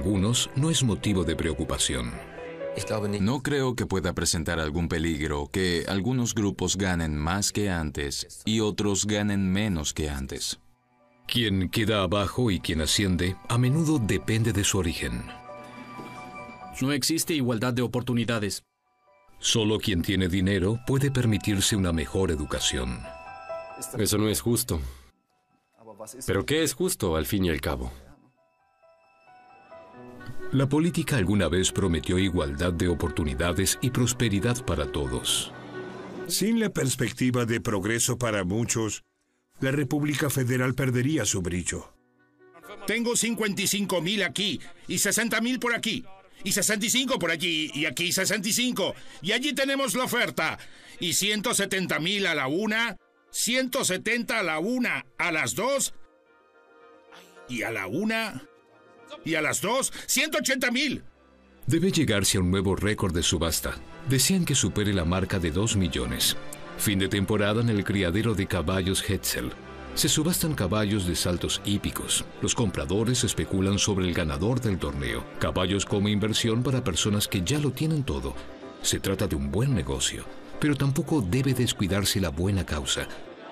algunos no es motivo de preocupación. No creo que pueda presentar algún peligro que algunos grupos ganen más que antes y otros ganen menos que antes. Quien queda abajo y quien asciende a menudo depende de su origen. No existe igualdad de oportunidades. Solo quien tiene dinero puede permitirse una mejor educación. Eso no es justo. ¿Pero qué es justo al fin y al cabo? La política alguna vez prometió igualdad de oportunidades y prosperidad para todos. Sin la perspectiva de progreso para muchos, la República Federal perdería su brillo. Tengo 55,000 aquí, y 60,000 por aquí, y 65 por allí, y aquí 65. Y allí tenemos la oferta. Y 170,000 a la una, 170 a la una, a las dos, y a la una, y a las dos, 180,000. Debe llegarse a un nuevo récord de subasta. Desean que supere la marca de 2 millones. Fin de temporada en el criadero de caballos Hetzel. Se subastan caballos de saltos hípicos. Los compradores especulan sobre el ganador del torneo. Caballos como inversión para personas que ya lo tienen todo. Se trata de un buen negocio, pero tampoco debe descuidarse la buena causa.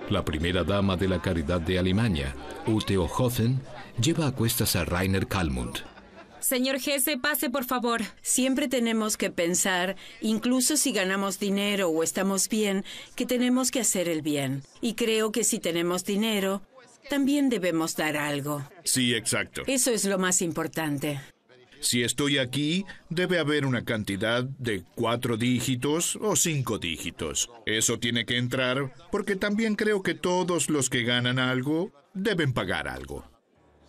La primera dama de la caridad de Alemania, Ute Ohofen, lleva a cuestas a Rainer Kallmund. Señor Hesse, pase por favor. Siempre tenemos que pensar, incluso si ganamos dinero o estamos bien, que tenemos que hacer el bien. Y creo que si tenemos dinero, también debemos dar algo. Sí, exacto. Eso es lo más importante. Si estoy aquí, debe haber una cantidad de 4 dígitos o 5 dígitos. Eso tiene que entrar porque también creo que todos los que ganan algo deben pagar algo.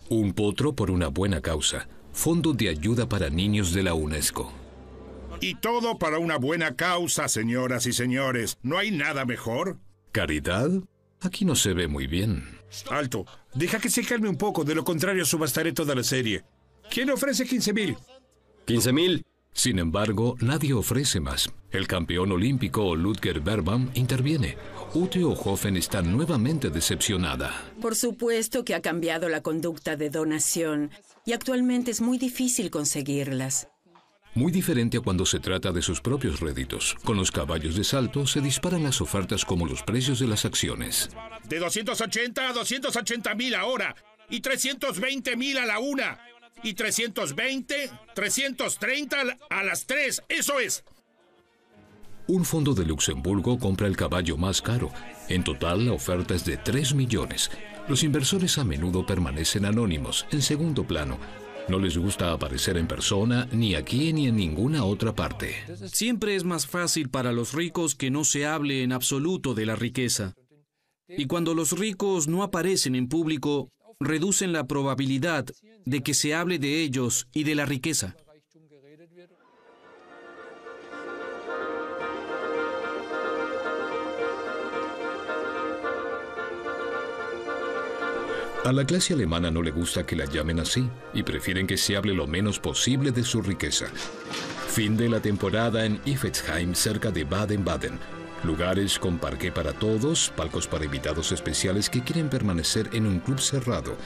Un potro por una buena causa. Fondo de ayuda para niños de la UNESCO. Y todo para una buena causa, señoras y señores. ¿No hay nada mejor? ¿Caridad? Aquí no se ve muy bien. Alto, deja que se calme un poco, de lo contrario subastaré toda la serie. ¿Quién ofrece 15,000? 15,000. Sin embargo, nadie ofrece más. El campeón olímpico Ludger Berbam interviene. Ute Ohofen está nuevamente decepcionada. Por supuesto que ha cambiado la conducta de donación y actualmente es muy difícil conseguirlas. Muy diferente a cuando se trata de sus propios réditos. Con los caballos de salto se disparan las ofertas como los precios de las acciones. De 280 a 280,000 ahora, y 320,000 a la una, y 320, 330 a las 3, eso es. Un fondo de Luxemburgo compra el caballo más caro. En total, la oferta es de 3 millones. Los inversores a menudo permanecen anónimos, en segundo plano. No les gusta aparecer en persona, ni aquí ni en ninguna otra parte. Siempre es más fácil para los ricos que no se hable en absoluto de la riqueza. Y cuando los ricos no aparecen en público, reducen la probabilidad de que se hable de ellos y de la riqueza. A la clase alemana no le gusta que la llamen así y prefieren que se hable lo menos posible de su riqueza. Fin de la temporada en Iffezheim, cerca de Baden-Baden. Lugares con parqué para todos, palcos para invitados especiales que quieren permanecer en un club cerrado.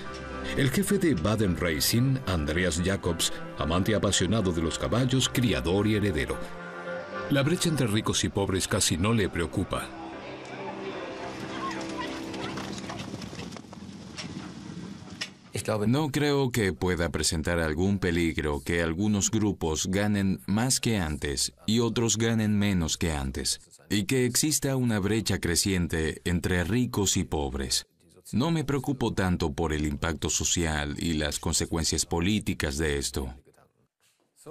El jefe de Baden Racing, Andreas Jacobs, amante apasionado de los caballos, criador y heredero. La brecha entre ricos y pobres casi no le preocupa. No creo que pueda presentar algún peligro que algunos grupos ganen más que antes y otros ganen menos que antes, y que exista una brecha creciente entre ricos y pobres. No me preocupo tanto por el impacto social y las consecuencias políticas de esto.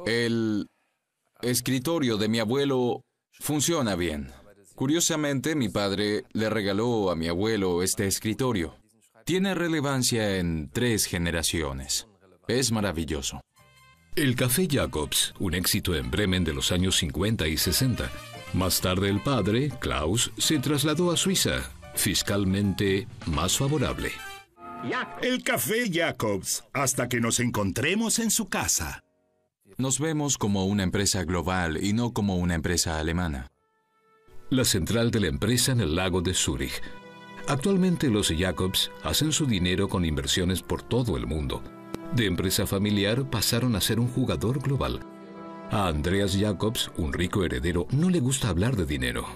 El escritorio de mi abuelo funciona bien. Curiosamente, mi padre le regaló a mi abuelo este escritorio. Tiene relevancia en 3 generaciones. Es maravilloso. El Café Jacobs, un éxito en Bremen de los años 50 y 60. Más tarde el padre, Klaus, se trasladó a Suiza, fiscalmente más favorable. El Café Jacobs, hasta que nos encontremos en su casa. Nos vemos como una empresa global y no como una empresa alemana. La central de la empresa en el lago de Zúrich. Actualmente los Jacobs hacen su dinero con inversiones por todo el mundo. De empresa familiar pasaron a ser un jugador global. A Andreas Jacobs, un rico heredero, no le gusta hablar de dinero.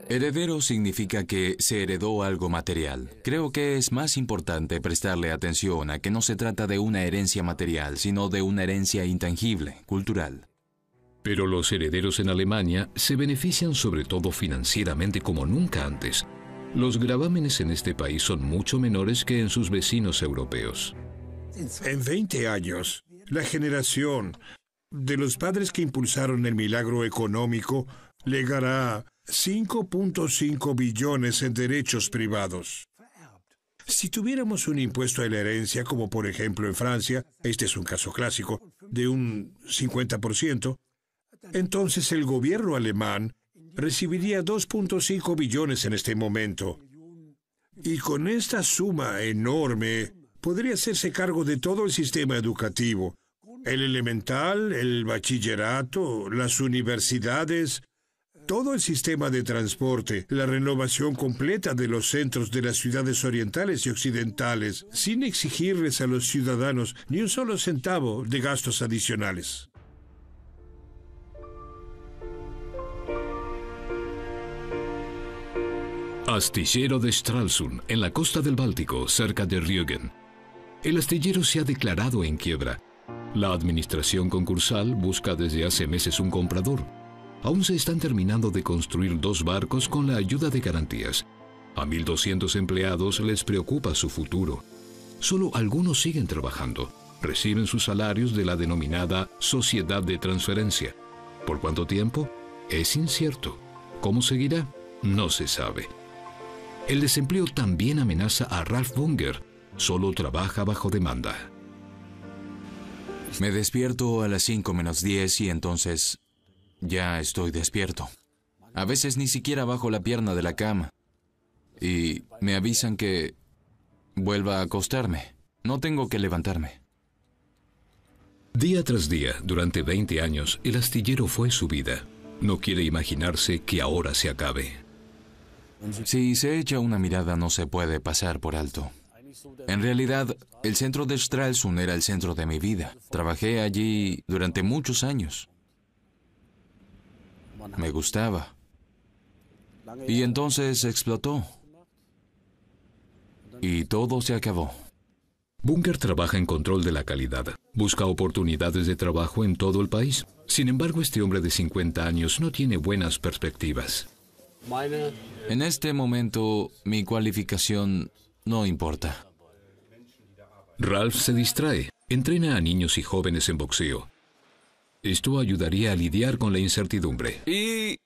Heredero significa que se heredó algo material. Creo que es más importante prestarle atención a que no se trata de una herencia material, sino de una herencia intangible, cultural. Pero los herederos en Alemania se benefician sobre todo financieramente como nunca antes. Los gravámenes en este país son mucho menores que en sus vecinos europeos. En 20 años, la generación de los padres que impulsaron el milagro económico legará 5.5 billones en derechos privados. Si tuviéramos un impuesto a la herencia, como por ejemplo en Francia, este es un caso clásico, de un 50%, entonces el gobierno alemán recibiría 2.5 billones en este momento. Y con esta suma enorme, podría hacerse cargo de todo el sistema educativo, el elemental, el bachillerato, las universidades, todo el sistema de transporte, la renovación completa de los centros de las ciudades orientales y occidentales, sin exigirles a los ciudadanos ni un solo centavo de gastos adicionales. Astillero de Stralsund, en la costa del Báltico, cerca de Rügen. El astillero se ha declarado en quiebra. La administración concursal busca desde hace meses un comprador. Aún se están terminando de construir 2 barcos con la ayuda de garantías. A 1.200 empleados les preocupa su futuro. Solo algunos siguen trabajando. Reciben sus salarios de la denominada Sociedad de Transferencia. ¿Por cuánto tiempo? Es incierto. ¿Cómo seguirá? No se sabe. El desempleo también amenaza a Ralf Bunger. Solo trabaja bajo demanda. Me despierto a las 5 menos 10 y entonces ya estoy despierto. A veces ni siquiera bajo la pierna de la cama. Y me avisan que vuelva a acostarme. No tengo que levantarme. Día tras día, durante 20 años, el astillero fue su vida. No quiere imaginarse que ahora se acabe. Si se echa una mirada no se puede pasar por alto. En realidad, el centro de Stralsund era el centro de mi vida. Trabajé allí durante muchos años. Me gustaba. Y entonces explotó. Y todo se acabó. Bunger trabaja en control de la calidad. Busca oportunidades de trabajo en todo el país. Sin embargo, este hombre de 50 años no tiene buenas perspectivas. En este momento, mi cualificación no importa. Ralf se distrae. Entrena a niños y jóvenes en boxeo. Esto ayudaría a lidiar con la incertidumbre. Y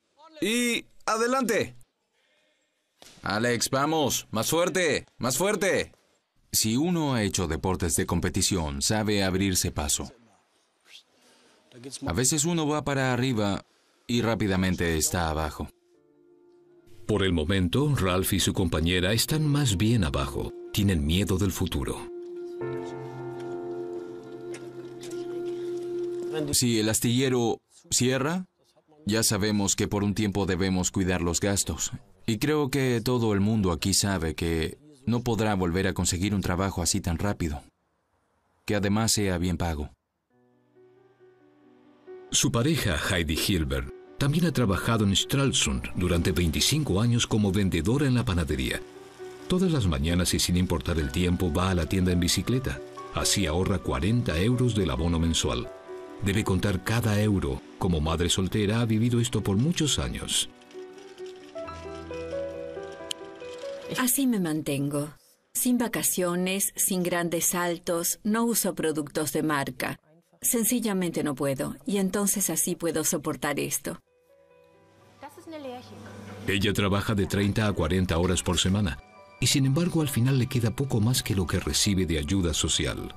adelante. Alex, vamos. Más fuerte. Más fuerte. Si uno ha hecho deportes de competición, sabe abrirse paso. A veces uno va para arriba y rápidamente está abajo. Por el momento, Ralf y su compañera están más bien abajo. Tienen miedo del futuro. Si el astillero cierra, ya sabemos que por un tiempo debemos cuidar los gastos. Y creo que todo el mundo aquí sabe que no podrá volver a conseguir un trabajo así tan rápido, que además sea bien pago. Su pareja, Heidi Hilbert, también ha trabajado en Stralsund durante 25 años como vendedora en la panadería. Todas las mañanas y sin importar el tiempo va a la tienda en bicicleta. Así ahorra 40 euros del abono mensual. Debe contar cada euro. Como madre soltera ha vivido esto por muchos años. Así me mantengo. Sin vacaciones, sin grandes saltos, no uso productos de marca. Sencillamente no puedo, y entonces así puedo soportar esto. Ella trabaja de 30 a 40 horas por semana, y sin embargo al final le queda poco más que lo que recibe de ayuda social.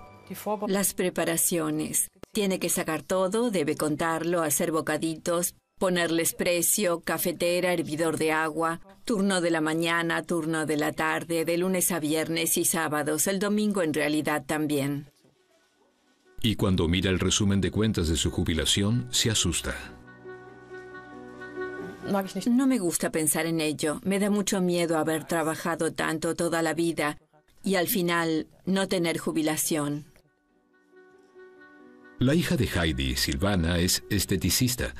Las preparaciones. Tiene que sacar todo, debe contarlo, hacer bocaditos, ponerles precio, cafetera, hervidor de agua, turno de la mañana, turno de la tarde, de lunes a viernes y sábados, el domingo en realidad también. Y cuando mira el resumen de cuentas de su jubilación, se asusta. No me gusta pensar en ello. Me da mucho miedo haber trabajado tanto toda la vida y al final no tener jubilación. La hija de Heidi, Silvana, es esteticista.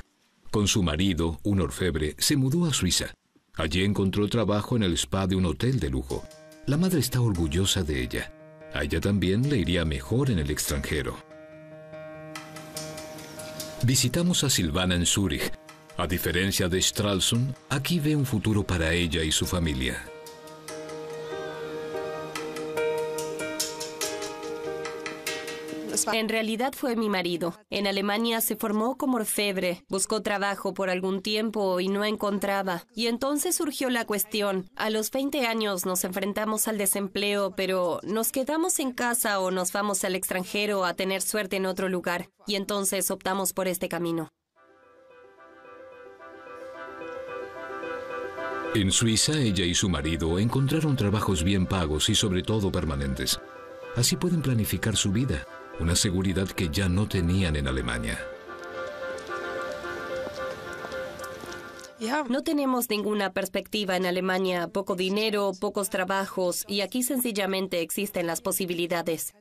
Con su marido, un orfebre, se mudó a Suiza. Allí encontró trabajo en el spa de un hotel de lujo. La madre está orgullosa de ella. A ella también le iría mejor en el extranjero. Visitamos a Silvana en Zúrich. A diferencia de Stralsund, aquí ve un futuro para ella y su familia. En realidad fue mi marido. En Alemania se formó como orfebre, buscó trabajo por algún tiempo y no encontraba. Y entonces surgió la cuestión. A los 20 años nos enfrentamos al desempleo, pero ¿nos quedamos en casa o nos vamos al extranjero a tener suerte en otro lugar? Y entonces optamos por este camino. En Suiza, ella y su marido encontraron trabajos bien pagos y sobre todo permanentes. Así pueden planificar su vida. Una seguridad que ya no tenían en Alemania. No tenemos ninguna perspectiva en Alemania, poco dinero, pocos trabajos, y aquí sencillamente existen las posibilidades.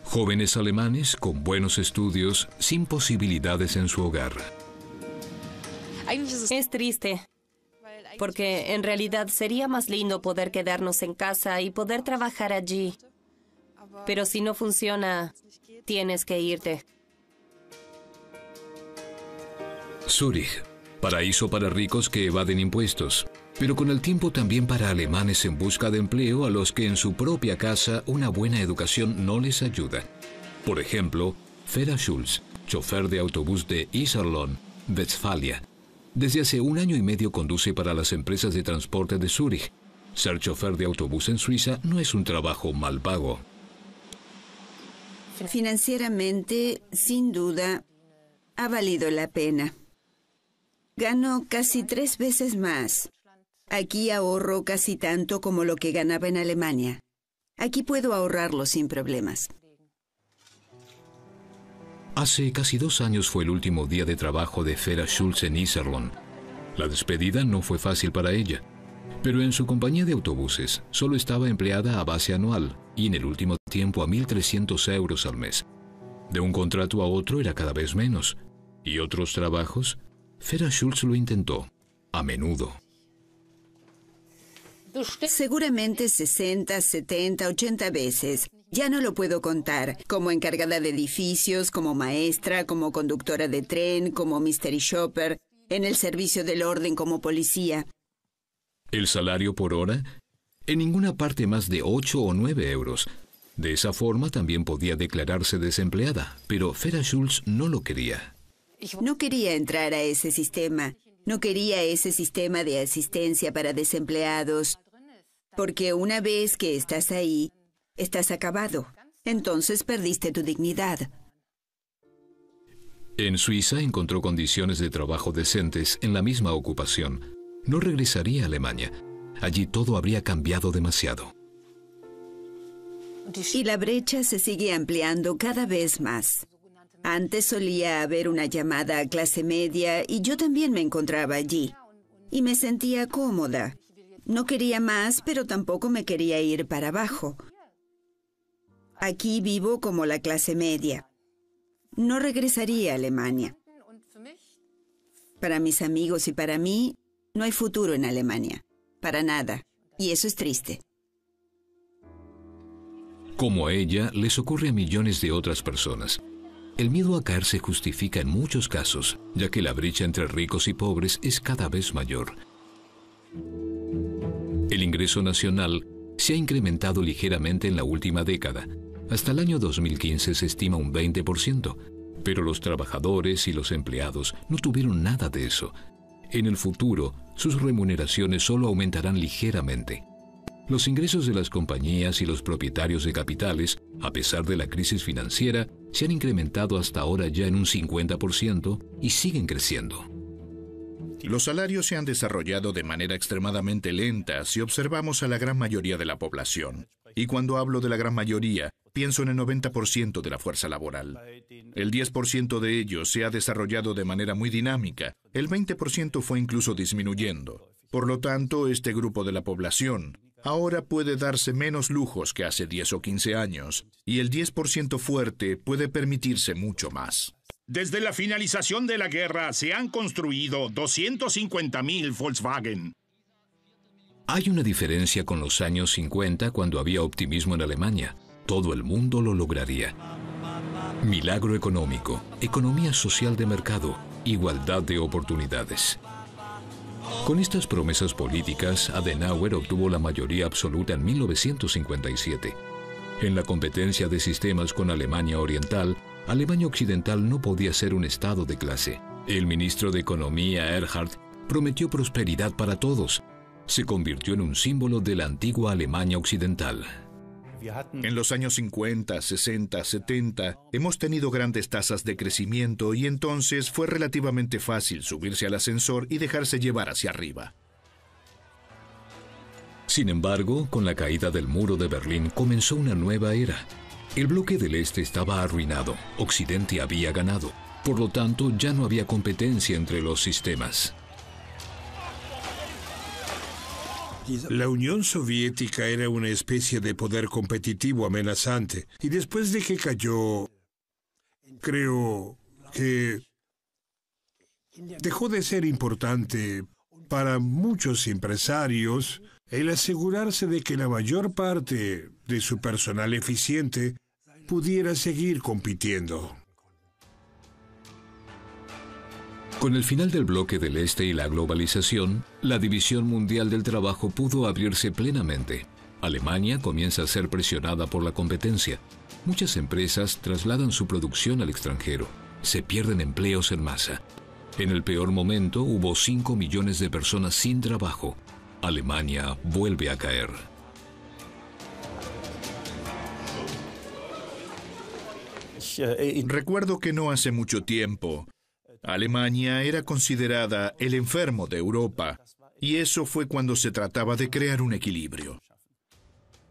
Jóvenes alemanes con buenos estudios, sin posibilidades en su hogar. Es triste, porque en realidad sería más lindo poder quedarnos en casa y poder trabajar allí. Pero si no funciona, tienes que irte. Zúrich, paraíso para ricos que evaden impuestos, pero con el tiempo también para alemanes en busca de empleo a los que en su propia casa una buena educación no les ayuda. Por ejemplo, Vera Schulz, chofer de autobús de Iserlohn, Westfalia. Desde hace 1 año y medio conduce para las empresas de transporte de Zúrich. Ser chofer de autobús en Suiza no es un trabajo mal pago. Financieramente, sin duda, ha valido la pena. Gano casi 3 veces más. Aquí ahorro casi tanto como lo que ganaba en Alemania. Aquí puedo ahorrarlo sin problemas. Hace casi 2 años fue el último día de trabajo de Vera Schulz en Iserlohn. La despedida no fue fácil para ella, pero en su compañía de autobuses solo estaba empleada a base anual y en el último tiempo a 1.300 euros al mes. De un contrato a otro era cada vez menos. ¿Y otros trabajos? Vera Schulz lo intentó, a menudo. Seguramente 60, 70, 80 veces. Ya no lo puedo contar. Como encargada de edificios, como maestra, como conductora de tren, como mystery shopper, en el servicio del orden como policía. ¿El salario por hora? En ninguna parte más de 8 o 9 euros. De esa forma también podía declararse desempleada, pero Vera Schulz no lo quería. No quería entrar a ese sistema. No quería ese sistema de asistencia para desempleados. Porque una vez que estás ahí, estás acabado. Entonces perdiste tu dignidad. En Suiza encontró condiciones de trabajo decentes en la misma ocupación. No regresaría a Alemania. Allí todo habría cambiado demasiado. Y la brecha se sigue ampliando cada vez más. Antes solía haber una llamada a clase media y yo también me encontraba allí. Y me sentía cómoda. No quería más, pero tampoco me quería ir para abajo. Aquí vivo como la clase media. No regresaría a Alemania. Para mis amigos y para mí, no hay futuro en Alemania. Para nada. Y eso es triste. Como a ella, les ocurre a millones de otras personas. El miedo a caer se justifica en muchos casos, ya que la brecha entre ricos y pobres es cada vez mayor. El ingreso nacional se ha incrementado ligeramente en la última década. Hasta el año 2015 se estima un 20%, pero los trabajadores y los empleados no tuvieron nada de eso. En el futuro, sus remuneraciones solo aumentarán ligeramente. Los ingresos de las compañías y los propietarios de capitales, a pesar de la crisis financiera, se han incrementado hasta ahora ya en un 50% y siguen creciendo. Los salarios se han desarrollado de manera extremadamente lenta si observamos a la gran mayoría de la población. Y cuando hablo de la gran mayoría, pienso en el 90% de la fuerza laboral. El 10% de ellos se ha desarrollado de manera muy dinámica. El 20% fue incluso disminuyendo. Por lo tanto, este grupo de la población ahora puede darse menos lujos que hace 10 o 15 años, y el 10% fuerte puede permitirse mucho más. Desde la finalización de la guerra se han construido 250.000 Volkswagen. Hay una diferencia con los años 50 cuando había optimismo en Alemania. Todo el mundo lo lograría. Milagro económico, economía social de mercado, igualdad de oportunidades. Con estas promesas políticas, Adenauer obtuvo la mayoría absoluta en 1957. En la competencia de sistemas con Alemania Oriental, Alemania Occidental no podía ser un estado de clase. El ministro de Economía, Erhard, prometió prosperidad para todos. Se convirtió en un símbolo de la antigua Alemania Occidental. En los años 50, 60, 70, hemos tenido grandes tasas de crecimiento y entonces fue relativamente fácil subirse al ascensor y dejarse llevar hacia arriba. Sin embargo, con la caída del muro de Berlín comenzó una nueva era. El bloque del Este estaba arruinado, Occidente había ganado. Por lo tanto, ya no había competencia entre los sistemas. La Unión Soviética era una especie de poder competitivo amenazante, y después de que cayó, creo que dejó de ser importante para muchos empresarios el asegurarse de que la mayor parte de su personal eficiente pudiera seguir compitiendo. Con el final del bloque del Este y la globalización, la División Mundial del Trabajo pudo abrirse plenamente. Alemania comienza a ser presionada por la competencia. Muchas empresas trasladan su producción al extranjero. Se pierden empleos en masa. En el peor momento hubo 5 millones de personas sin trabajo. Alemania vuelve a caer. Recuerdo que no hace mucho tiempo, Alemania era considerada el enfermo de Europa, y eso fue cuando se trataba de crear un equilibrio.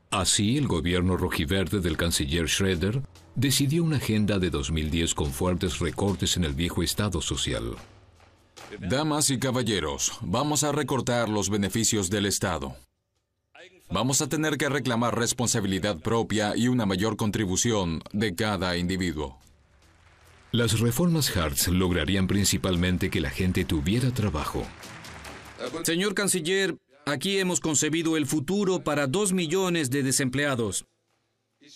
Así, el gobierno rojiverde del canciller Schröder decidió una agenda de 2010 con fuertes recortes en el viejo Estado social. Damas y caballeros, vamos a recortar los beneficios del Estado. Vamos a tener que reclamar responsabilidad propia y una mayor contribución de cada individuo. Las reformas Hartz lograrían principalmente que la gente tuviera trabajo. Señor canciller, aquí hemos concebido el futuro para 2 millones de desempleados.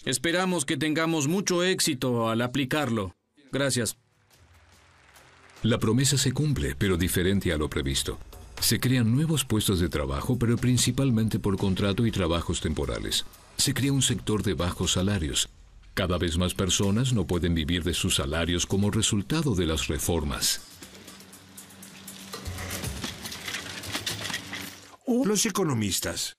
Esperamos que tengamos mucho éxito al aplicarlo. Gracias. La promesa se cumple, pero diferente a lo previsto. Se crean nuevos puestos de trabajo, pero principalmente por contrato y trabajos temporales. Se crea un sector de bajos salarios. Cada vez más personas no pueden vivir de sus salarios como resultado de las reformas. Los economistas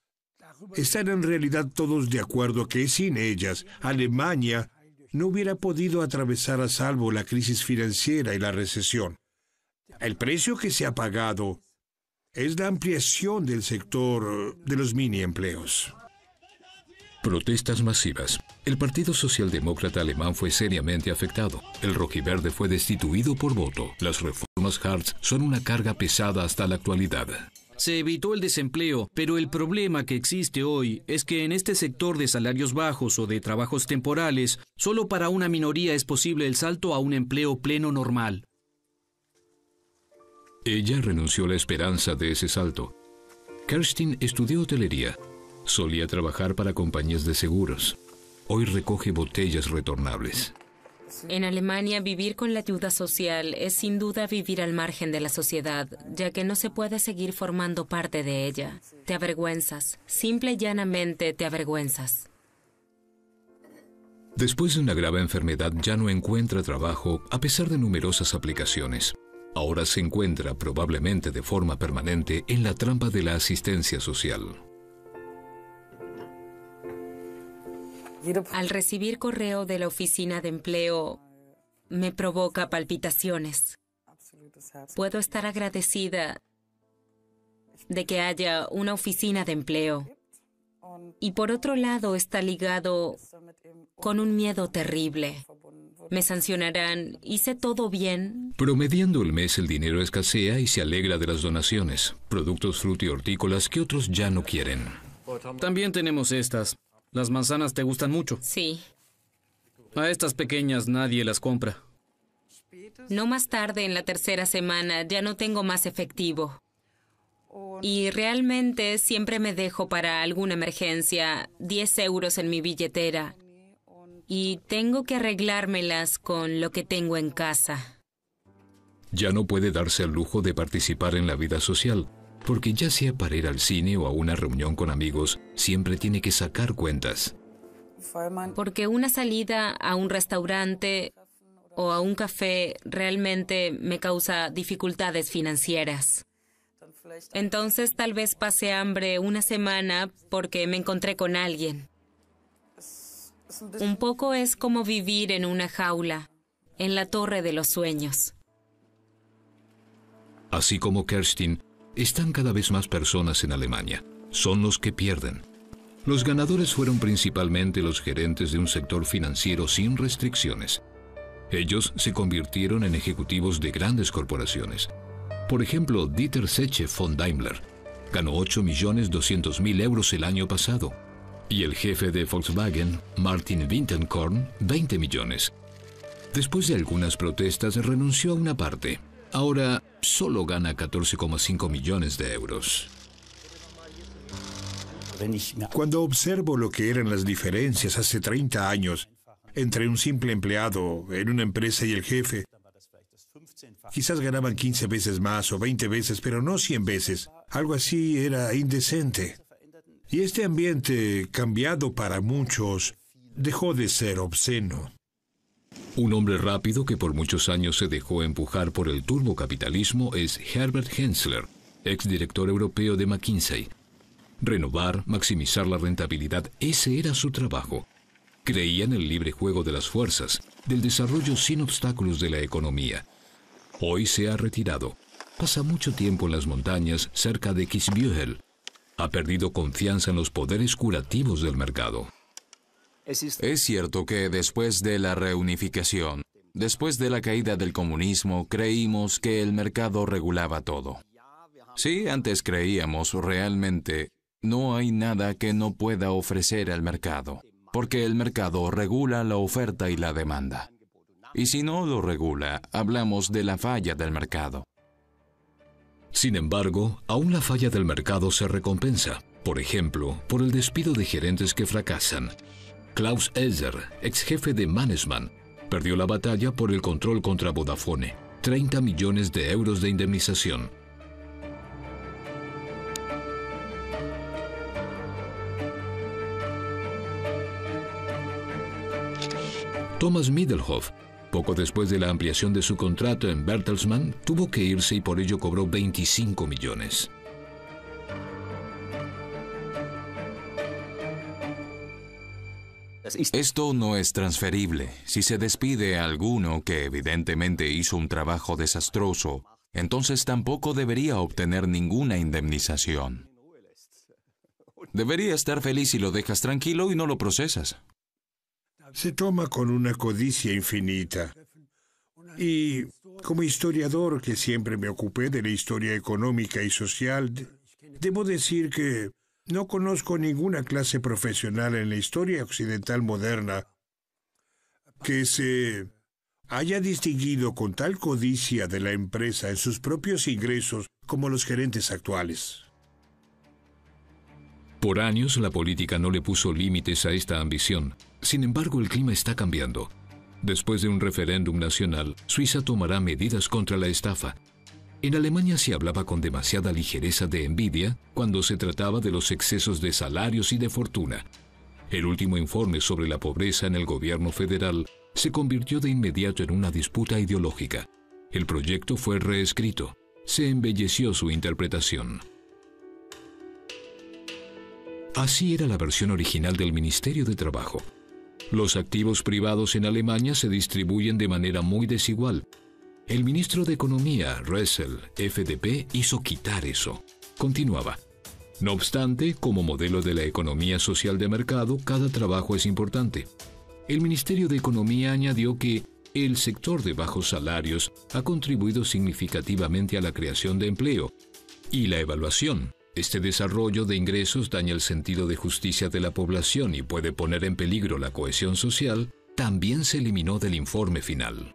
están en realidad todos de acuerdo que sin ellas, Alemania no hubiera podido atravesar a salvo la crisis financiera y la recesión. El precio que se ha pagado es la ampliación del sector de los mini empleos. Protestas masivas. El Partido Socialdemócrata Alemán fue seriamente afectado. El rojiverde fue destituido por voto. Las reformas Hartz son una carga pesada hasta la actualidad. Se evitó el desempleo, pero el problema que existe hoy es que en este sector de salarios bajos o de trabajos temporales, solo para una minoría es posible el salto a un empleo pleno normal. Ella renunció a la esperanza de ese salto. Kerstin estudió hotelería. Solía trabajar para compañías de seguros. Hoy recoge botellas retornables. En Alemania, vivir con la ayuda social es sin duda vivir al margen de la sociedad, ya que no se puede seguir formando parte de ella. Te avergüenzas. Simple y llanamente te avergüenzas. Después de una grave enfermedad ya no encuentra trabajo a pesar de numerosas aplicaciones. Ahora se encuentra, probablemente de forma permanente, en la trampa de la asistencia social. Al recibir correo de la oficina de empleo, me provoca palpitaciones. Puedo estar agradecida de que haya una oficina de empleo. Y por otro lado está ligado con un miedo terrible. ¿Me sancionarán? ¿Hice todo bien? Promediando el mes, el dinero escasea y se alegra de las donaciones, productos frutihortícolas que otros ya no quieren. También tenemos estas. Las manzanas te gustan mucho. Sí. A estas pequeñas nadie las compra. No más tarde, en la tercera semana, ya no tengo más efectivo. Y realmente siempre me dejo para alguna emergencia 10 euros en mi billetera. Y tengo que arreglármelas con lo que tengo en casa. Ya no puede darse el lujo de participar en la vida social, porque ya sea para ir al cine o a una reunión con amigos, siempre tiene que sacar cuentas. Porque una salida a un restaurante o a un café realmente me causa dificultades financieras. Entonces tal vez pase hambre una semana porque me encontré con alguien. Un poco es como vivir en una jaula, en la torre de los sueños. Así como Kerstin, están cada vez más personas en Alemania. Son los que pierden. Los ganadores fueron principalmente los gerentes de un sector financiero sin restricciones. Ellos se convirtieron en ejecutivos de grandes corporaciones. Por ejemplo, Dieter Zetsche von Daimler ganó 8.200.000 euros el año pasado. Y el jefe de Volkswagen, Martin Winterkorn, 20 millones. Después de algunas protestas, renunció a una parte. Ahora solo gana 14,5 millones de euros. Cuando observo lo que eran las diferencias hace 30 años entre un simple empleado en una empresa y el jefe, quizás ganaban 15 veces más o 20 veces, pero no 100 veces. Algo así era indecente. Y este ambiente, cambiado para muchos, dejó de ser obsceno. Un hombre rápido que por muchos años se dejó empujar por el turbocapitalismo es Herbert Hensler, exdirector europeo de McKinsey. Renovar, maximizar la rentabilidad, ese era su trabajo. Creía en el libre juego de las fuerzas, del desarrollo sin obstáculos de la economía. Hoy se ha retirado. Pasa mucho tiempo en las montañas cerca de Kitzbühel. Ha perdido confianza en los poderes curativos del mercado. Es cierto que después de la reunificación, después de la caída del comunismo, creímos que el mercado regulaba todo. Sí, antes creíamos realmente, no hay nada que no pueda ofrecer al mercado, porque el mercado regula la oferta y la demanda. Y si no lo regula, hablamos de la falla del mercado. Sin embargo, aún la falla del mercado se recompensa, por ejemplo, por el despido de gerentes que fracasan. Klaus Elser, ex jefe de Mannesmann, perdió la batalla por el control contra Vodafone, 30 millones de euros de indemnización. Thomas Middelhoff, poco después de la ampliación de su contrato en Bertelsmann, tuvo que irse y por ello cobró 25 millones. Esto no es transferible. Si se despide a alguno que evidentemente hizo un trabajo desastroso, entonces tampoco debería obtener ninguna indemnización. Debería estar feliz si lo dejas tranquilo y no lo procesas. Se toma con una codicia infinita. Y como historiador que siempre me ocupé de la historia económica y social, debo decir que no conozco ninguna clase profesional en la historia occidental moderna que se haya distinguido con tal codicia de la empresa en sus propios ingresos como los gerentes actuales. Por años, la política no le puso límites a esta ambición. Sin embargo, el clima está cambiando. Después de un referéndum nacional, Suiza tomará medidas contra la estafa. En Alemania se hablaba con demasiada ligereza de envidia cuando se trataba de los excesos de salarios y de fortuna. El último informe sobre la pobreza en el gobierno federal se convirtió de inmediato en una disputa ideológica. El proyecto fue reescrito. Se embelleció su interpretación. Así era la versión original del Ministerio de Trabajo. Los activos privados en Alemania se distribuyen de manera muy desigual. El ministro de Economía, Ressel, FDP, hizo quitar eso. Continuaba. No obstante, como modelo de la economía social de mercado, cada trabajo es importante. El Ministerio de Economía añadió que el sector de bajos salarios ha contribuido significativamente a la creación de empleo y la evaluación Este desarrollo de ingresos daña el sentido de justicia de la población y puede poner en peligro la cohesión social, también se eliminó del informe final.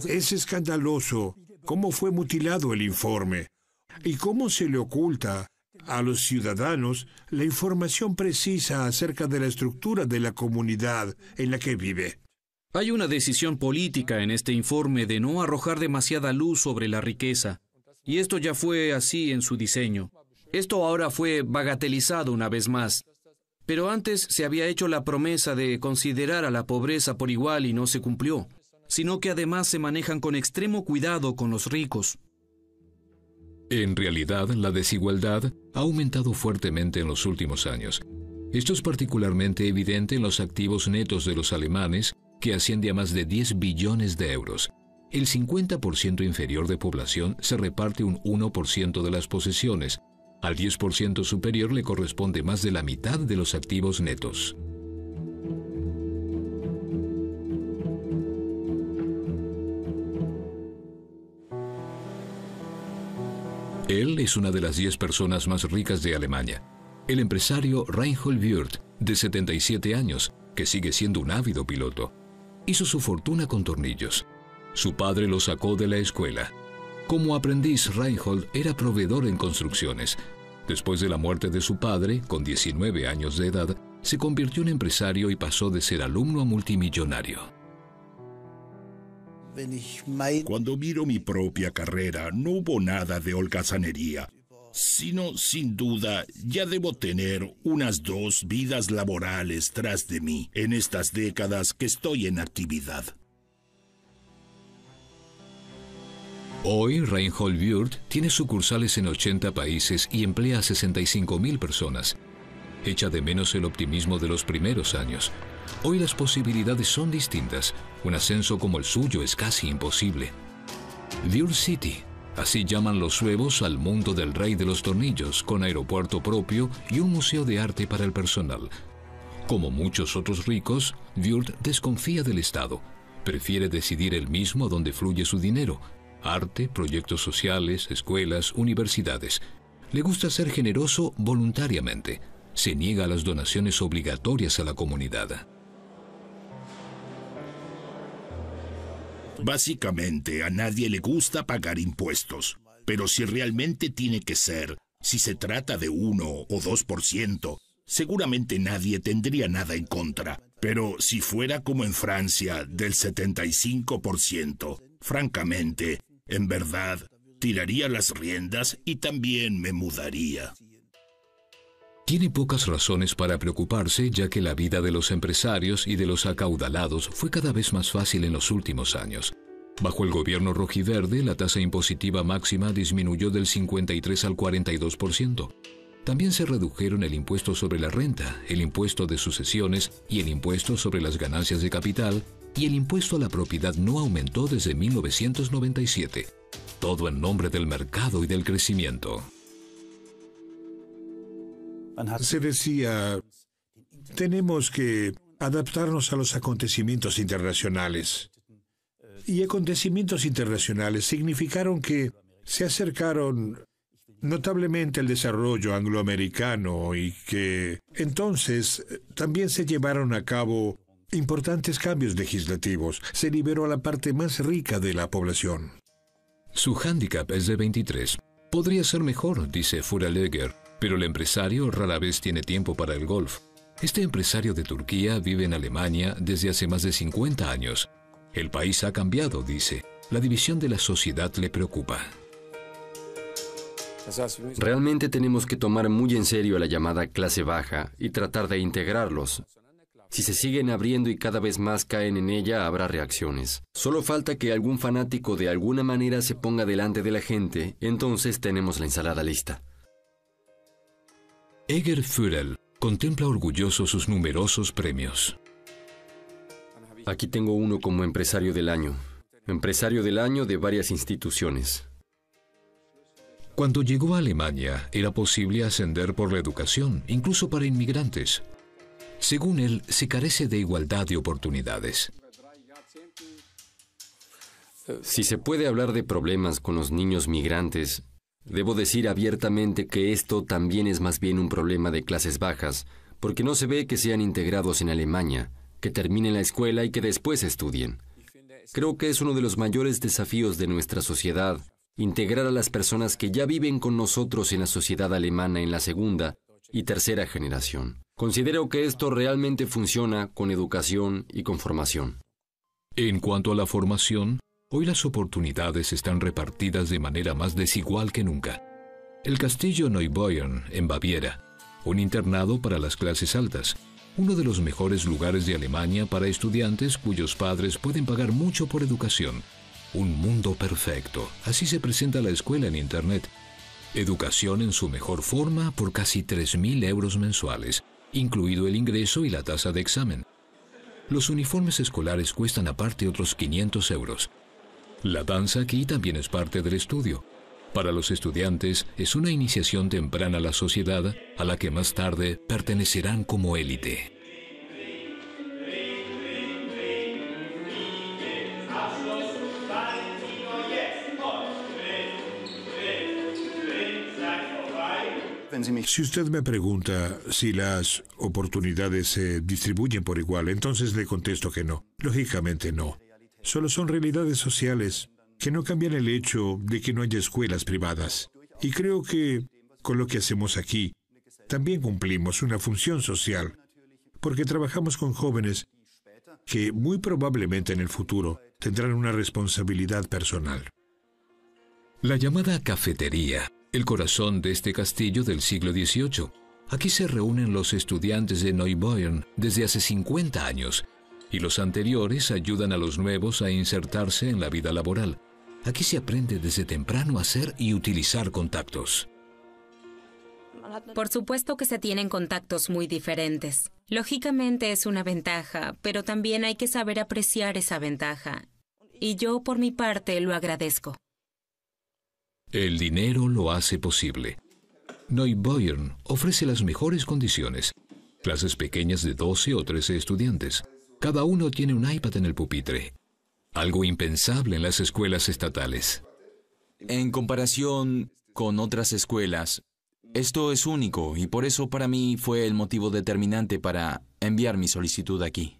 Es escandaloso cómo fue mutilado el informe y cómo se le oculta a los ciudadanos la información precisa acerca de la estructura de la comunidad en la que vive. Hay una decisión política en este informe de no arrojar demasiada luz sobre la riqueza, y esto ya fue así en su diseño. Esto ahora fue bagatelizado una vez más, pero antes se había hecho la promesa de considerar a la pobreza por igual y no se cumplió, sino que además se manejan con extremo cuidado con los ricos. En realidad, la desigualdad ha aumentado fuertemente en los últimos años. Esto es particularmente evidente en los activos netos de los alemanes, que asciende a más de 10 billones de euros. El 50% inferior de población se reparte un 1% de las posesiones. Al 10% superior le corresponde más de la mitad de los activos netos. Él es una de las 10 personas más ricas de Alemania. El empresario Reinhold Wirth, de 77 años, que sigue siendo un ávido piloto, hizo su fortuna con tornillos. Su padre lo sacó de la escuela. Como aprendiz, Reinhold era proveedor en construcciones. Después de la muerte de su padre, con 19 años de edad, se convirtió en empresario y pasó de ser alumno a multimillonario. Cuando miro mi propia carrera, no hubo nada de holgazanería, sino, sin duda, ya debo tener unas 2 vidas laborales tras de mí en estas décadas que estoy en actividad. Hoy, Reinhold Wirth tiene sucursales en 80 países y emplea a 65.000 personas. Echa de menos el optimismo de los primeros años. Hoy las posibilidades son distintas. Un ascenso como el suyo es casi imposible. Wirth City, así llaman los suevos al mundo del rey de los tornillos, con aeropuerto propio y un museo de arte para el personal. Como muchos otros ricos, Wirth desconfía del Estado. Prefiere decidir él mismo dónde fluye su dinero. Arte, proyectos sociales, escuelas, universidades. Le gusta ser generoso voluntariamente. Se niega a las donaciones obligatorias a la comunidad. Básicamente, a nadie le gusta pagar impuestos. Pero si realmente tiene que ser, si se trata de 1 o 2%, seguramente nadie tendría nada en contra. Pero si fuera como en Francia, del 75%, francamente, en verdad, tiraría las riendas y también me mudaría. Tiene pocas razones para preocuparse, ya que la vida de los empresarios y de los acaudalados fue cada vez más fácil en los últimos años. Bajo el gobierno rojiverde, la tasa impositiva máxima disminuyó del 53 al 42%. También se redujeron el impuesto sobre la renta, el impuesto de sucesiones y el impuesto sobre las ganancias de capital, y el impuesto a la propiedad no aumentó desde 1997. Todo en nombre del mercado y del crecimiento. Se decía, tenemos que adaptarnos a los acontecimientos internacionales. Y acontecimientos internacionales significaron que se acercaron notablemente al desarrollo angloamericano y que entonces también se llevaron a cabo importantes cambios legislativos. Se liberó a la parte más rica de la población. Su hándicap es de 23. Podría ser mejor, dice Furaleger, pero el empresario rara vez tiene tiempo para el golf. Este empresario de Turquía vive en Alemania desde hace más de 50 años. El país ha cambiado, dice. La división de la sociedad le preocupa. Realmente tenemos que tomar muy en serio a la llamada clase baja y tratar de integrarlos. Si se siguen abriendo y cada vez más caen en ella, habrá reacciones. Solo falta que algún fanático de alguna manera se ponga delante de la gente, entonces tenemos la ensalada lista. Eger Fürel contempla orgulloso sus numerosos premios. Aquí tengo uno como empresario del año. Empresario del año de varias instituciones. Cuando llegó a Alemania, era posible ascender por la educación, incluso para inmigrantes. Según él, se carece de igualdad de oportunidades. Si se puede hablar de problemas con los niños migrantes, debo decir abiertamente que esto también es más bien un problema de clases bajas, porque no se ve que sean integrados en Alemania, que terminen la escuela y que después estudien. Creo que es uno de los mayores desafíos de nuestra sociedad, integrar a las personas que ya viven con nosotros en la sociedad alemana en la segunda y tercera generación. Considero que esto realmente funciona con educación y con formación. En cuanto a la formación, hoy las oportunidades están repartidas de manera más desigual que nunca. El Castillo Neubeuern, en Baviera, un internado para las clases altas, uno de los mejores lugares de Alemania para estudiantes cuyos padres pueden pagar mucho por educación. Un mundo perfecto, así se presenta la escuela en Internet. Educación en su mejor forma por casi 3.000 euros mensuales, incluido el ingreso y la tasa de examen. Los uniformes escolares cuestan aparte otros 500 euros. La danza aquí también es parte del estudio. Para los estudiantes es una iniciación temprana a la sociedad a la que más tarde pertenecerán como élite. Si usted me pregunta si las oportunidades se distribuyen por igual, entonces le contesto que no. Lógicamente no. Solo son realidades sociales que no cambian el hecho de que no haya escuelas privadas. Y creo que con lo que hacemos aquí, también cumplimos una función social, porque trabajamos con jóvenes que muy probablemente en el futuro tendrán una responsabilidad personal. La llamada cafetería, el corazón de este castillo del siglo XVIII. Aquí se reúnen los estudiantes de Neubeuern desde hace 50 años, y los anteriores ayudan a los nuevos a insertarse en la vida laboral. Aquí se aprende desde temprano a hacer y utilizar contactos. Por supuesto que se tienen contactos muy diferentes. Lógicamente es una ventaja, pero también hay que saber apreciar esa ventaja. Y yo, por mi parte, lo agradezco. El dinero lo hace posible. Neubeuern ofrece las mejores condiciones. Clases pequeñas de 12 o 13 estudiantes. Cada uno tiene un iPad en el pupitre. Algo impensable en las escuelas estatales. En comparación con otras escuelas, esto es único y por eso para mí fue el motivo determinante para enviar mi solicitud aquí.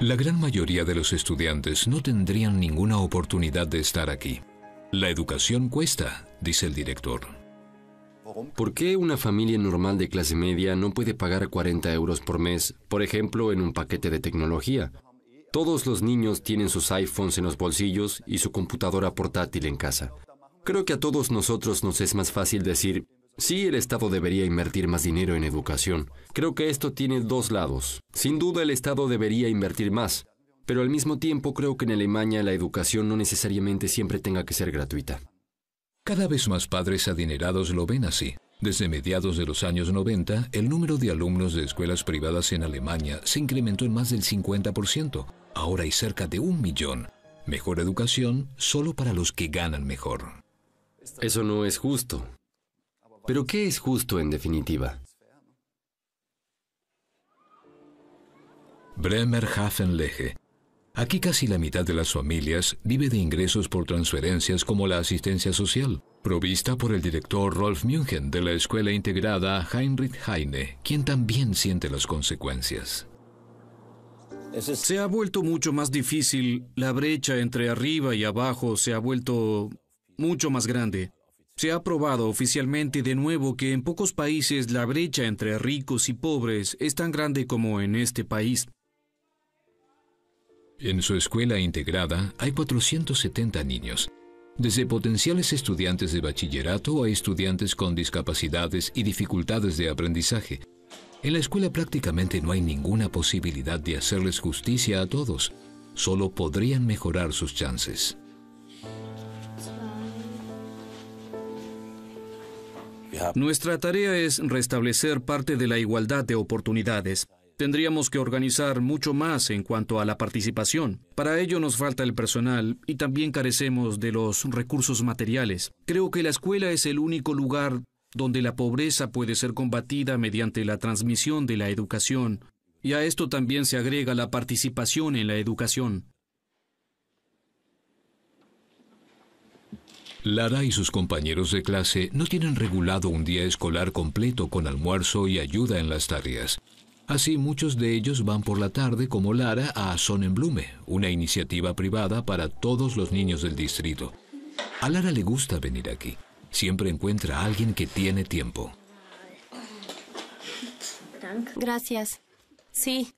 La gran mayoría de los estudiantes no tendrían ninguna oportunidad de estar aquí. La educación cuesta, dice el director. ¿Por qué una familia normal de clase media no puede pagar 40 euros por mes, por ejemplo, en un paquete de tecnología? Todos los niños tienen sus iPhones en los bolsillos y su computadora portátil en casa. Creo que a todos nosotros nos es más fácil decir, sí, el Estado debería invertir más dinero en educación. Creo que esto tiene dos lados. Sin duda el Estado debería invertir más, pero al mismo tiempo creo que en Alemania la educación no necesariamente siempre tenga que ser gratuita. Cada vez más padres adinerados lo ven así. Desde mediados de los años 90, el número de alumnos de escuelas privadas en Alemania se incrementó en más del 50%. Ahora hay cerca de 1 millón. Mejor educación solo para los que ganan mejor. Eso no es justo. ¿Pero qué es justo en definitiva? Bremerhaven-Lege. Aquí casi la mitad de las familias vive de ingresos por transferencias como la asistencia social, provista por el director Rolf München de la escuela integrada Heinrich Heine, quien también siente las consecuencias. Se ha vuelto mucho más difícil, la brecha entre arriba y abajo se ha vuelto mucho más grande. Se ha probado oficialmente de nuevo que en pocos países la brecha entre ricos y pobres es tan grande como en este país. En su escuela integrada hay 470 niños, desde potenciales estudiantes de bachillerato a estudiantes con discapacidades y dificultades de aprendizaje. En la escuela prácticamente no hay ninguna posibilidad de hacerles justicia a todos. Solo podrían mejorar sus chances. Nuestra tarea es restablecer parte de la igualdad de oportunidades. Tendríamos que organizar mucho más en cuanto a la participación. Para ello nos falta el personal y también carecemos de los recursos materiales. Creo que la escuela es el único lugar donde la pobreza puede ser combatida mediante la transmisión de la educación Y a esto también se agrega la participación en la educación. Lara y sus compañeros de clase no tienen regulado un día escolar completo con almuerzo y ayuda en las tareas. Así, muchos de ellos van por la tarde, como Lara, a Sonnenblume, una iniciativa privada para todos los niños del distrito. A Lara le gusta venir aquí. Siempre encuentra a alguien que tiene tiempo. Gracias. Sí.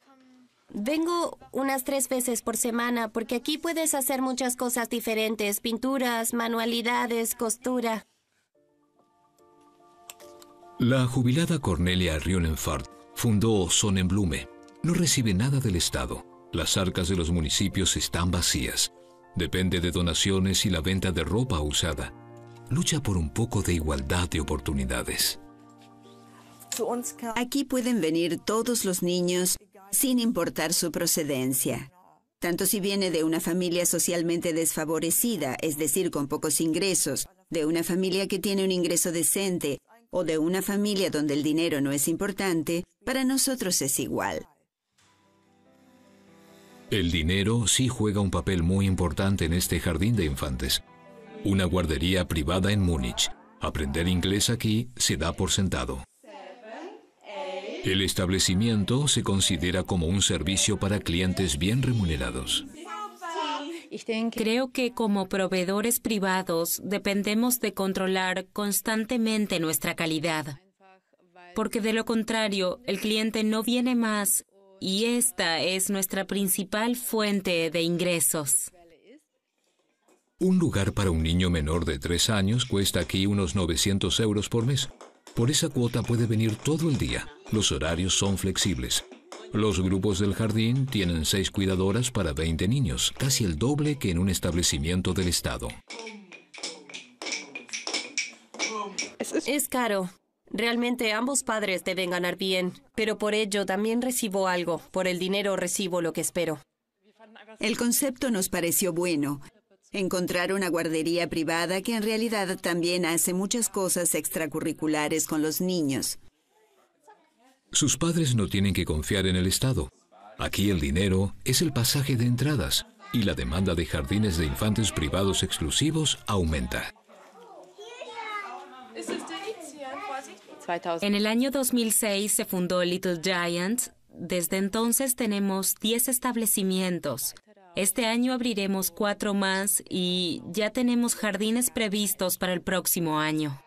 Vengo unas 3 veces por semana porque aquí puedes hacer muchas cosas diferentes. Pinturas, manualidades, costura. La jubilada Cornelia Rionenfart fundó Sonnenblume. No recibe nada del Estado. Las arcas de los municipios están vacías. Depende de donaciones y la venta de ropa usada. Lucha por un poco de igualdad de oportunidades. Aquí pueden venir todos los niños sin importar su procedencia. Tanto si viene de una familia socialmente desfavorecida, es decir, con pocos ingresos, de una familia que tiene un ingreso decente, o de una familia donde el dinero no es importante, para nosotros es igual. El dinero sí juega un papel muy importante en este jardín de infantes. Una guardería privada en Múnich. Aprender inglés aquí se da por sentado. El establecimiento se considera como un servicio para clientes bien remunerados. Creo que como proveedores privados dependemos de controlar constantemente nuestra calidad, porque de lo contrario el cliente no viene más y esta es nuestra principal fuente de ingresos. Un lugar para un niño menor de 3 años cuesta aquí unos 900 euros por mes. Por esa cuota puede venir todo el día. Los horarios son flexibles. Los grupos del jardín tienen 6 cuidadoras para 20 niños, casi el doble que en un establecimiento del Estado. Es caro. Realmente ambos padres deben ganar bien, pero por ello también recibo algo. Por el dinero recibo lo que espero. El concepto nos pareció bueno. Encontrar una guardería privada que en realidad también hace muchas cosas extracurriculares con los niños. Sus padres no tienen que confiar en el Estado. Aquí el dinero es el pasaje de entradas y la demanda de jardines de infantes privados exclusivos aumenta. En el año 2006 se fundó Little Giants. Desde entonces tenemos 10 establecimientos. Este año abriremos 4 más y ya tenemos jardines previstos para el próximo año.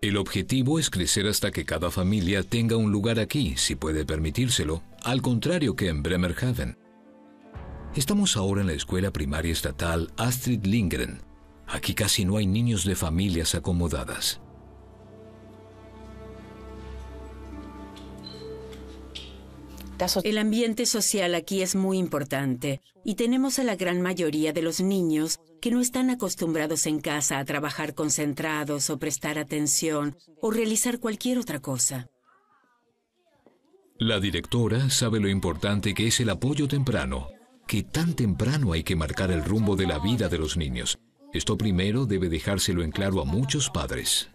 El objetivo es crecer hasta que cada familia tenga un lugar aquí, si puede permitírselo, al contrario que en Bremerhaven. Estamos ahora en la escuela primaria estatal Astrid Lindgren. Aquí casi no hay niños de familias acomodadas. El ambiente social aquí es muy importante y tenemos a la gran mayoría de los niños que no están acostumbrados en casa a trabajar concentrados o prestar atención o realizar cualquier otra cosa. La directora sabe lo importante que es el apoyo temprano, que tan temprano hay que marcar el rumbo de la vida de los niños. Esto primero debe dejárselo en claro a muchos padres.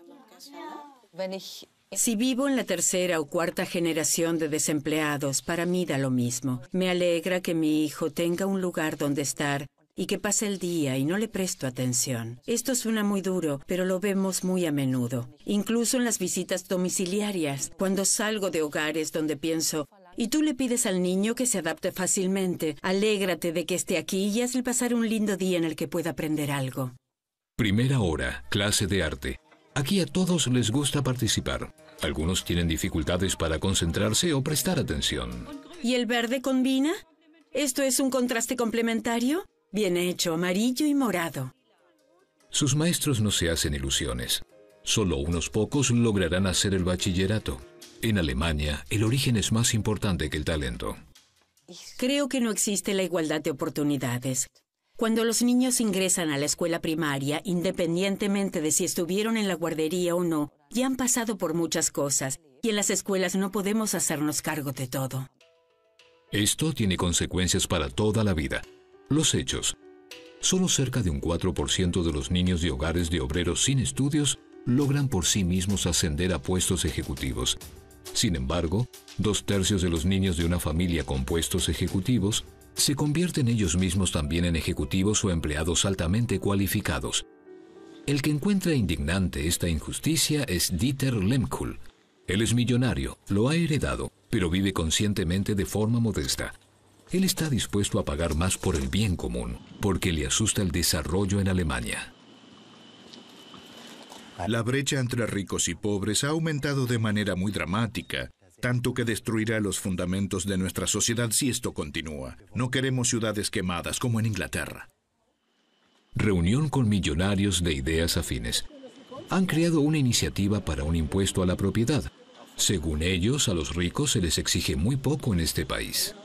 Si vivo en la 3ª o 4ª generación de desempleados, para mí da lo mismo. Me alegra que mi hijo tenga un lugar donde estar y que pase el día y no le presto atención. Esto suena muy duro, pero lo vemos muy a menudo. Incluso en las visitas domiciliarias, cuando salgo de hogares donde pienso, y tú le pides al niño que se adapte fácilmente, alégrate de que esté aquí y hazle pasar un lindo día en el que pueda aprender algo. Primera hora, clase de arte. Aquí a todos les gusta participar. Algunos tienen dificultades para concentrarse o prestar atención. ¿Y el verde combina? ¿Esto es un contraste complementario? Bien hecho, amarillo y morado. Sus maestros no se hacen ilusiones. Solo unos pocos lograrán hacer el bachillerato. En Alemania, el origen es más importante que el talento. Creo que no existe la igualdad de oportunidades. Cuando los niños ingresan a la escuela primaria, independientemente de si estuvieron en la guardería o no, ya han pasado por muchas cosas, y en las escuelas no podemos hacernos cargo de todo. Esto tiene consecuencias para toda la vida. Los hechos. Solo cerca de un 4% de los niños de hogares de obreros sin estudios logran por sí mismos ascender a puestos ejecutivos. Sin embargo, 2/3 de los niños de una familia con puestos ejecutivos se convierten ellos mismos también en ejecutivos o empleados altamente cualificados. El que encuentra indignante esta injusticia es Dieter Lemkuhl. Él es millonario, lo ha heredado, pero vive conscientemente de forma modesta. Él está dispuesto a pagar más por el bien común, porque le asusta el desarrollo en Alemania. La brecha entre ricos y pobres ha aumentado de manera muy dramática, tanto que destruirá los fundamentos de nuestra sociedad si esto continúa. No queremos ciudades quemadas como en Inglaterra. Reunión con millonarios de ideas afines. Han creado una iniciativa para un impuesto a la propiedad. Según ellos, a los ricos se les exige muy poco en este país.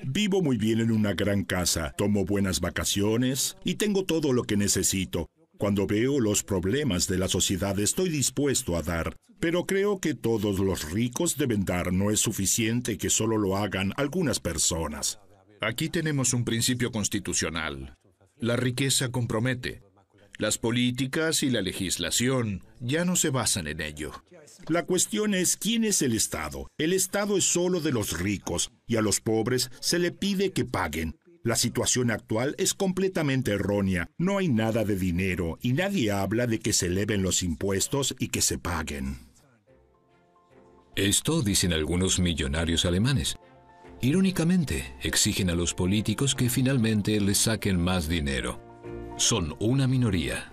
Vivo muy bien en una gran casa, tomo buenas vacaciones y tengo todo lo que necesito. Cuando veo los problemas de la sociedad estoy dispuesto a dar, pero creo que todos los ricos deben dar. No es suficiente que solo lo hagan algunas personas. Aquí tenemos un principio constitucional. La riqueza compromete. Las políticas y la legislación ya no se basan en ello. La cuestión es quién es el Estado. El Estado es solo de los ricos y a los pobres se le pide que paguen. La situación actual es completamente errónea. No hay nada de dinero y nadie habla de que se eleven los impuestos y que se paguen. Esto dicen algunos millonarios alemanes. Irónicamente, exigen a los políticos que finalmente les saquen más dinero. Son una minoría.